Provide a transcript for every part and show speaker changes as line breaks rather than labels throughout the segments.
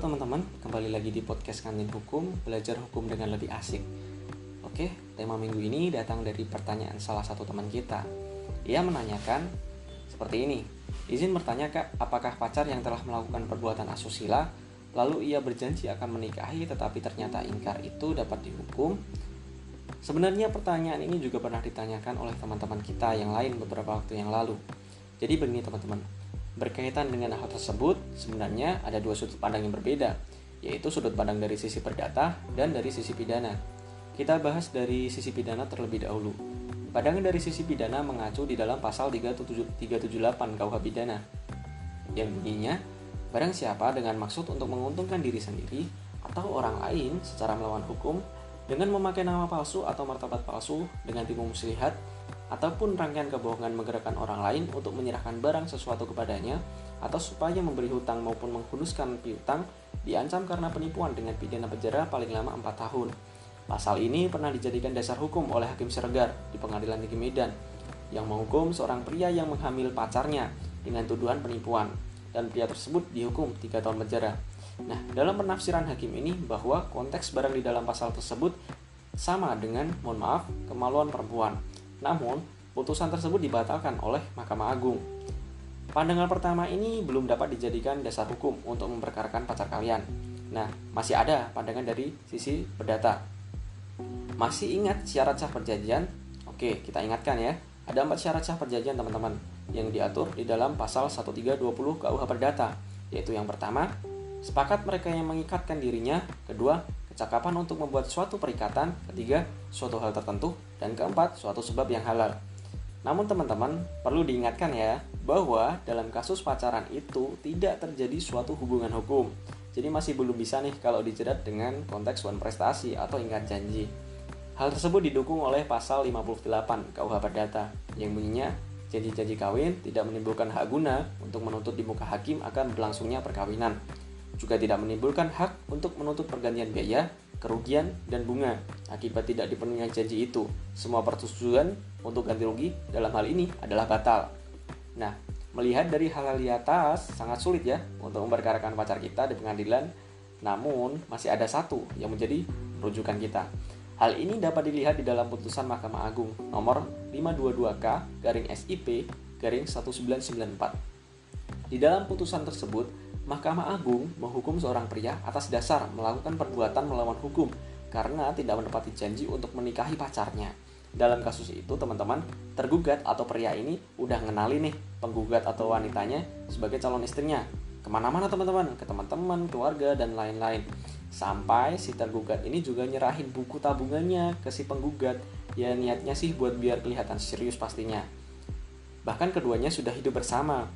teman-teman, kembali lagi di podcast Kantin Hukum, belajar hukum dengan lebih asik. Oke, tema minggu ini datang dari pertanyaan salah satu teman kita. Ia menanyakan seperti ini. Izin bertanya Kak, apakah pacar yang telah melakukan perbuatan asusila, lalu ia berjanji akan menikahi tetapi ternyata ingkar itu dapat dihukum? Sebenarnya pertanyaan ini juga pernah ditanyakan oleh teman-teman kita yang lain beberapa waktu yang lalu. Jadi begini teman-teman, berkaitan dengan hal tersebut, sebenarnya ada dua sudut pandang yang berbeda, yaitu sudut pandang dari sisi perdata dan dari sisi pidana. Kita bahas dari sisi pidana terlebih dahulu. Pandangan dari sisi pidana mengacu di dalam pasal 378 KUH Pidana, yang bunyinya, barang siapa dengan maksud untuk menguntungkan diri sendiri atau orang lain secara melawan hukum, dengan memakai nama palsu atau martabat palsu dengan tipu muslihat, ataupun rangkaian kebohongan menggerakkan orang lain untuk menyerahkan barang sesuatu kepadanya atau supaya memberi hutang maupun menghunuskan piutang, diancam karena penipuan dengan pidana penjara paling lama 4 tahun. Pasal ini pernah dijadikan dasar hukum oleh Hakim Siregar di Pengadilan Negeri Medan yang menghukum seorang pria yang menghamil pacarnya dengan tuduhan penipuan, dan pria tersebut dihukum 3 tahun penjara. Nah, dalam penafsiran hakim ini bahwa konteks barang di dalam pasal tersebut sama dengan, mohon maaf, kemaluan perempuan. Namun, putusan tersebut dibatalkan oleh Mahkamah Agung. Pandangan pertama ini belum dapat dijadikan dasar hukum untuk memperkarakan pacar kalian. Nah, masih ada pandangan dari sisi perdata. Masih ingat syarat sah perjanjian? Oke, kita ingatkan ya. Ada 4 syarat sah perjanjian teman-teman yang diatur di dalam pasal 1320 KUH Perdata, yaitu yang pertama, sepakat mereka yang mengikatkan dirinya, kedua, kecakapan untuk membuat suatu perikatan, ketiga, suatu hal tertentu, dan keempat, suatu sebab yang halal. Namun teman-teman, perlu diingatkan ya, bahwa dalam kasus pacaran itu tidak terjadi suatu hubungan hukum. Jadi masih belum bisa nih kalau dijerat dengan konteks wan prestasi atau ingat janji. Hal tersebut didukung oleh pasal 58 KUH Perdata, yang bunyinya, janji-janji kawin tidak menimbulkan hak guna untuk menuntut di muka hakim akan berlangsungnya perkawinan. Juga tidak menimbulkan hak untuk menuntut pergantian biaya, kerugian, dan bunga akibat tidak dipenuhi janji itu. Semua persetujuan untuk ganti rugi dalam hal ini adalah batal. Nah, melihat dari hal-hal di atas, sangat sulit ya untuk memperkarakan pacar kita di pengadilan. Namun, masih ada satu yang menjadi rujukan kita. Hal ini dapat dilihat di dalam putusan Mahkamah Agung nomor 522K/SIP/1994. Di dalam putusan tersebut, Mahkamah Agung menghukum seorang pria atas dasar melakukan perbuatan melawan hukum karena tidak menepati janji untuk menikahi pacarnya. Dalam kasus itu, teman-teman, tergugat atau pria ini udah ngenali nih penggugat atau wanitanya sebagai calon istrinya. Kemana-mana teman-teman, ke teman-teman, keluarga, dan lain-lain. Sampai si tergugat ini juga nyerahin buku tabungannya ke si penggugat. Ya niatnya sih buat biar kelihatan serius pastinya. Bahkan keduanya sudah hidup bersama.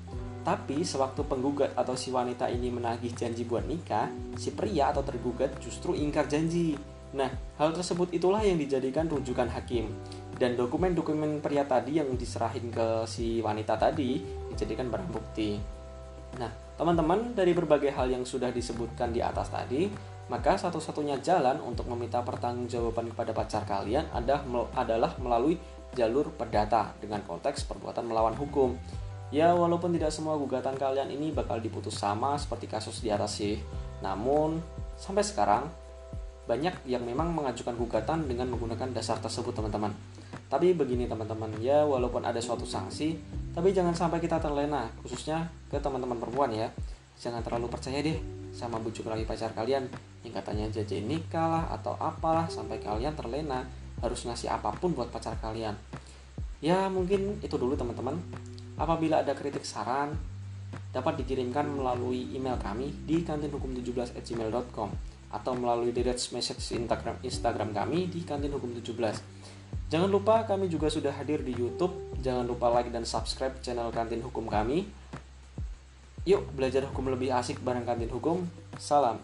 Tapi sewaktu penggugat atau si wanita ini menagih janji buat nikah, si pria atau tergugat justru ingkar janji. Nah, hal tersebut itulah yang dijadikan rujukan hakim. Dan dokumen-dokumen pria tadi yang diserahin ke si wanita tadi dijadikan barang bukti. Nah, teman-teman, dari berbagai hal yang sudah disebutkan di atas tadi, maka satu-satunya jalan untuk meminta pertanggungjawaban kepada pacar kalian adalah melalui jalur perdata dengan konteks perbuatan melawan hukum. Ya, walaupun tidak semua gugatan kalian ini bakal diputus sama seperti kasus di atas sih. Namun, sampai sekarang, banyak yang memang mengajukan gugatan dengan menggunakan dasar tersebut teman-teman. Tapi begini teman-teman, ya walaupun ada suatu sanksi, tapi jangan sampai kita terlena, khususnya ke teman-teman perempuan ya. Jangan terlalu percaya deh sama bujuk lagi pacar kalian yang katanya janji nikah lah atau apalah sampai kalian terlena harus ngasih apapun buat pacar kalian. Ya mungkin itu dulu teman-teman. Apabila ada kritik saran, dapat dikirimkan melalui email kami di kantinhukum17@gmail.com atau melalui direct message Instagram kami di kantinhukum17. Jangan lupa kami juga sudah hadir di YouTube. Jangan lupa like dan subscribe channel Kantin Hukum kami. Yuk belajar hukum lebih asik bareng Kantin Hukum. Salam.